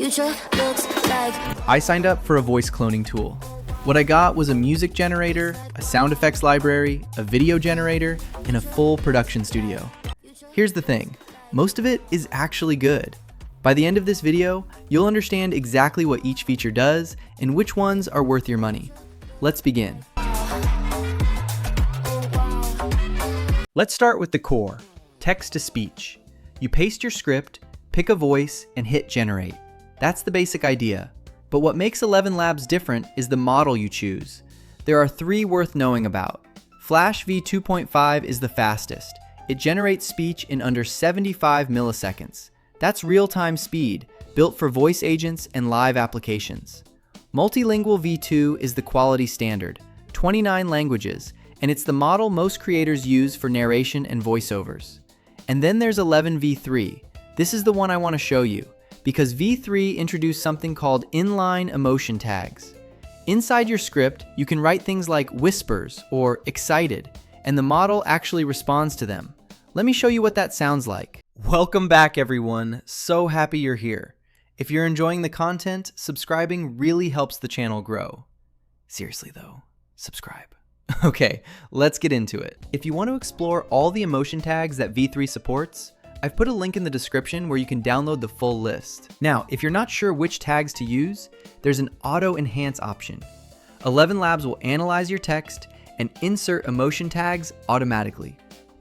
future looks like. I signed up for a voice cloning tool. What I got was a music generator, a sound effects library, a video generator, and a full production studio. Here's the thing, most of it is actually good. By the end of this video, you'll understand exactly what each feature does and which ones are worth your money. Let's begin. Let's start with the core, text-to-speech. You paste your script, pick a voice, and hit generate. That's the basic idea. But what makes ElevenLabs different is the model you choose. There are 3 worth knowing about. Flash v2.5 is the fastest. It generates speech in under 75 milliseconds. That's real-time speed, built for voice agents and live applications. Multilingual v2 is the quality standard, 29 languages, and it's the model most creators use for narration and voiceovers. And then there's ElevenV3. This is the one I want to show you, because V3 introduced something called inline emotion tags. Inside your script, you can write things like whispers or excited, and the model actually responds to them. Let me show you what that sounds like. Welcome back, everyone. So happy you're here. If you're enjoying the content, subscribing really helps the channel grow. Seriously though, subscribe. Okay, let's get into it. If you want to explore all the emotion tags that V3 supports, I've put a link in the description where you can download the full list. Now, if you're not sure which tags to use, there's an auto enhance option. ElevenLabs will analyze your text and insert emotion tags automatically.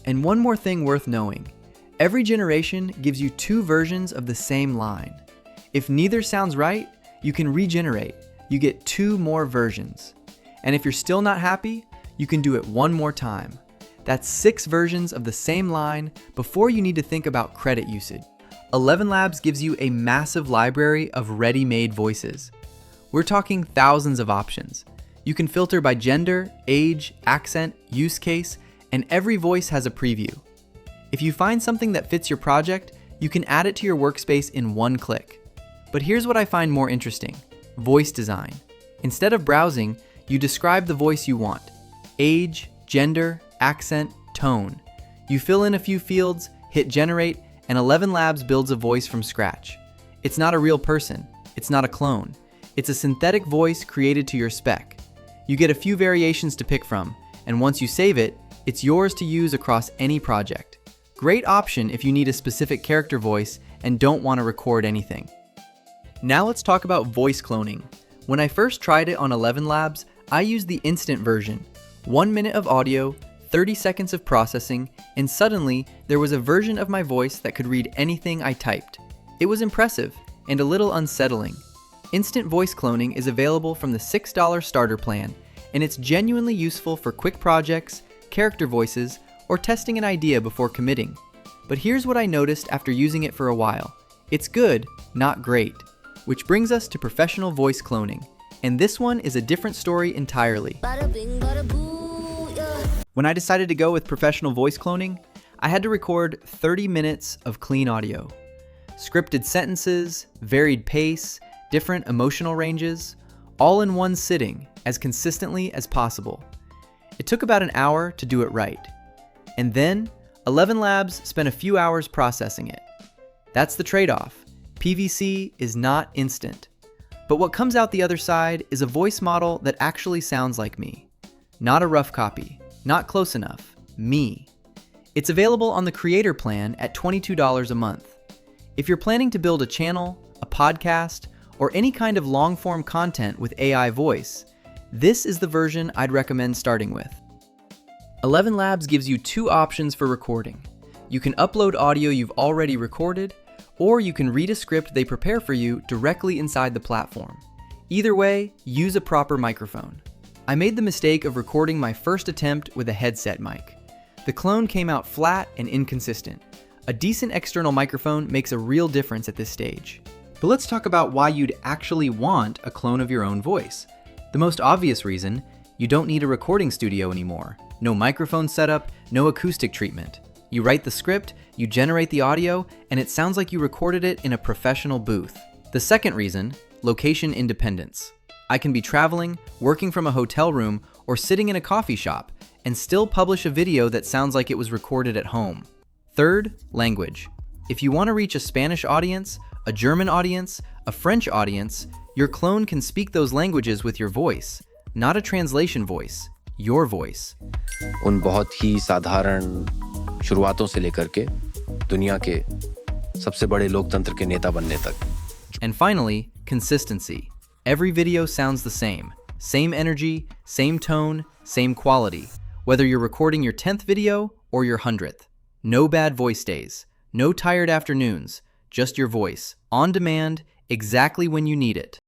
And one more thing worth knowing, every generation gives you 2 versions of the same line. If neither sounds right, you can regenerate. You get 2 more versions. And if you're still not happy, you can do it one more time. That's 6 versions of the same line before you need to think about credit usage. ElevenLabs gives you a massive library of ready-made voices. We're talking thousands of options. You can filter by gender, age, accent, use case, and every voice has a preview. If you find something that fits your project, you can add it to your workspace in one click. But here's what I find more interesting: voice design. Instead of browsing, you describe the voice you want: age, gender, accent, tone. You fill in a few fields, hit generate, and ElevenLabs builds a voice from scratch. It's not a real person. It's not a clone. It's a synthetic voice created to your spec. You get a few variations to pick from, and once you save it, it's yours to use across any project. Great option if you need a specific character voice and don't want to record anything. Now let's talk about voice cloning. When I first tried it on ElevenLabs, I used the instant version. 1 minute of audio, 30 seconds of processing, and suddenly there was a version of my voice that could read anything I typed. It was impressive and a little unsettling. Instant voice cloning is available from the $6 starter plan, and it's genuinely useful for quick projects, character voices, or testing an idea before committing. But here's what I noticed after using it for a while. It's good, not great. Which brings us to professional voice cloning. And this one is a different story entirely. Bada bing, bada boo, yeah. When I decided to go with professional voice cloning, I had to record 30 minutes of clean audio. Scripted sentences, varied pace, different emotional ranges, all in one sitting, as consistently as possible. It took about an hour to do it right. And then, ElevenLabs spent a few hours processing it. That's the trade-off. PVC is not instant. But what comes out the other side is a voice model that actually sounds like me. Not a rough copy, not close enough, me. It's available on the creator plan at $22 a month. If you're planning to build a channel, a podcast, or any kind of long-form content with AI voice, this is the version I'd recommend starting with. ElevenLabs gives you 2 options for recording. You can upload audio you've already recorded, or you can read a script they prepare for you directly inside the platform. Either way, use a proper microphone. I made the mistake of recording my first attempt with a headset mic. The clone came out flat and inconsistent. A decent external microphone makes a real difference at this stage. But let's talk about why you'd actually want a clone of your own voice. The most obvious reason, you don't need a recording studio anymore. No microphone setup, no acoustic treatment. You write the script, you generate the audio, and it sounds like you recorded it in a professional booth. The second reason, location independence. I can be traveling, working from a hotel room, or sitting in a coffee shop, and still publish a video that sounds like it was recorded at home. Third, language. If you want to reach a Spanish audience, a German audience, A French audience, your clone can speak those languages with your voice, not a translation voice, your voice. उन बहुत ही साधारण शुरुआतों से लेकर के दुनिया के सबसे बड़े लोकतंत्र के नेता बनने तक. And finally, consistency. Every video sounds the same. Same energy, same tone, same quality. Whether you're recording your 10th video or your 100th. No bad voice days. No tired afternoons. Just your voice. On demand, exactly when you need it.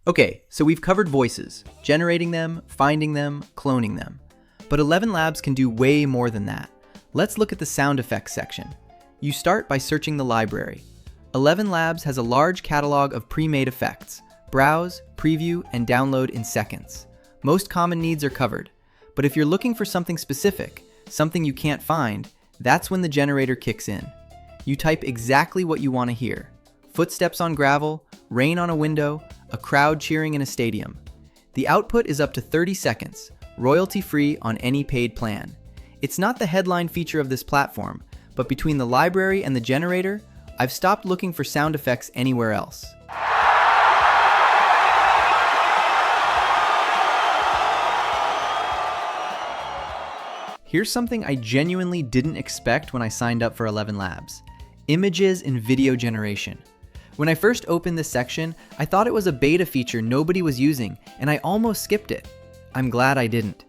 Okay, so we've covered voices. Generating them, finding them, cloning them. But ElevenLabs can do way more than that. Let's look at the sound effects section. You start by searching the library. ElevenLabs has a large catalog of pre-made effects. Browse, preview, and download in seconds. Most common needs are covered. But if you're looking for something specific, something you can't find, that's when the generator kicks in. You type exactly what you want to hear. Footsteps on gravel, rain on a window, a crowd cheering in a stadium. The output is up to 30 seconds, royalty-free on any paid plan. It's not the headline feature of this platform, but between the library and the generator, I've stopped looking for sound effects anywhere else. Here's something I genuinely didn't expect when I signed up for ElevenLabs. Images and video generation. When I first opened this section, I thought it was a beta feature nobody was using, and I almost skipped it. I'm glad I didn't.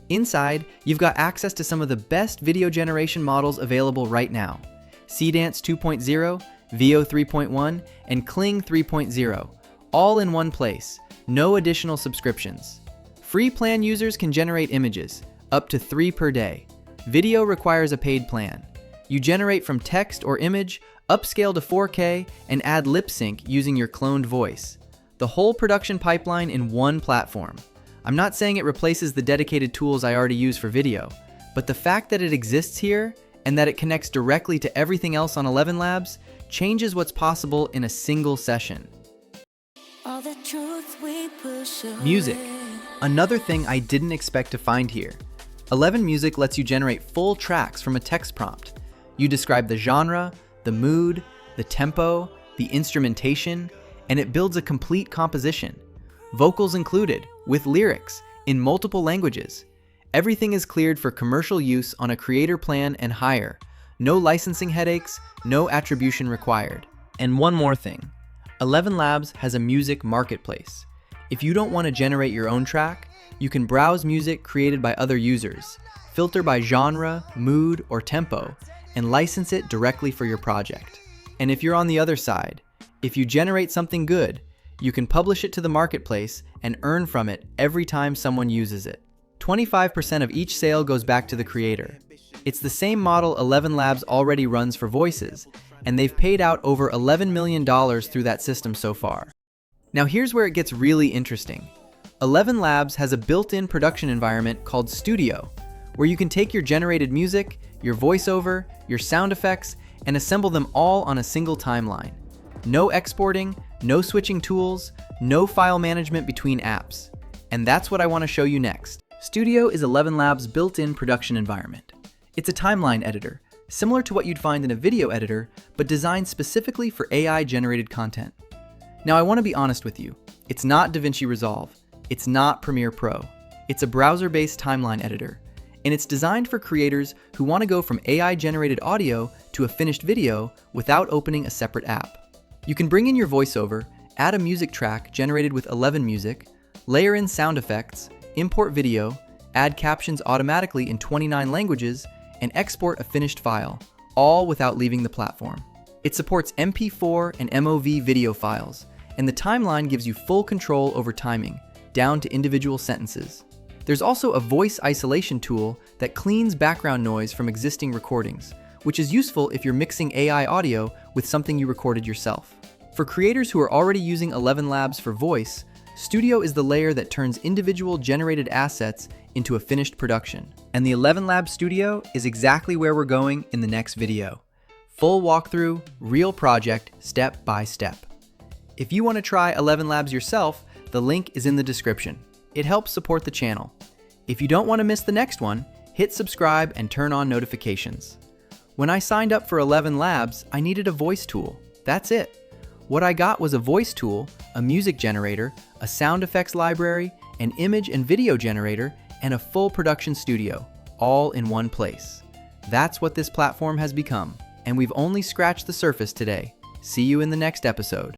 Inside, you've got access to some of the best video generation models available right now. Cdance 2.0, VO 3.1, and Kling 3.0, all in one place. No additional subscriptions. Free plan users can generate images, up to 3 per day. Video requires a paid plan. You generate from text or image, upscale to 4K, and add lip sync using your cloned voice. The whole production pipeline in one platform. I'm not saying it replaces the dedicated tools I already use for video, but the fact that it exists here and that it connects directly to everything else on ElevenLabs changes what's possible in a single session. All the truth we push away. Music. Another thing I didn't expect to find here. Eleven Music lets you generate full tracks from a text prompt. You describe the genre, the mood, the tempo, the instrumentation, and it builds a complete composition. Vocals included, with lyrics, in multiple languages. Everything is cleared for commercial use on a creator plan and higher. No licensing headaches, no attribution required. And one more thing. ElevenLabs has a music marketplace. If you don't want to generate your own track, you can browse music created by other users, filter by genre, mood, or tempo, and license it directly for your project. And if you're on the other side, if you generate something good, you can publish it to the marketplace and earn from it every time someone uses it. 25% of each sale goes back to the creator. It's the same model ElevenLabs already runs for voices, and they've paid out over $11 million through that system so far. Now here's where it gets really interesting. ElevenLabs has a built-in production environment called Studio, where you can take your generated music, your voiceover, your sound effects, and assemble them all on a single timeline. No exporting, no switching tools, no file management between apps. And that's what I want to show you next. Studio is ElevenLabs' built-in production environment. It's a timeline editor, similar to what you'd find in a video editor, but designed specifically for AI-generated content. Now I want to be honest with you. It's not DaVinci Resolve. It's not Premiere Pro. It's a browser-based timeline editor, and it's designed for creators who want to go from AI-generated audio to a finished video without opening a separate app. You can bring in your voiceover, add a music track generated with Eleven Music, layer in sound effects, import video, add captions automatically in 29 languages, and export a finished file, all without leaving the platform. It supports MP4 and MOV video files, and the timeline gives you full control over timing, down to individual sentences. There's also a voice isolation tool that cleans background noise from existing recordings, which is useful if you're mixing AI audio with something you recorded yourself. For creators who are already using ElevenLabs for voice, Studio is the layer that turns individual generated assets into a finished production. And the ElevenLabs Studio is exactly where we're going in the next video. Full walkthrough, real project, step by step. If you want to try ElevenLabs yourself, the link is in the description. It helps support the channel. If you don't want to miss the next one, hit subscribe and turn on notifications. When I signed up for ElevenLabs, I needed a voice tool. That's it. What I got was a voice tool, a music generator, a sound effects library, an image and video generator, and a full production studio, all in one place. That's what this platform has become, and we've only scratched the surface today. See you in the next episode.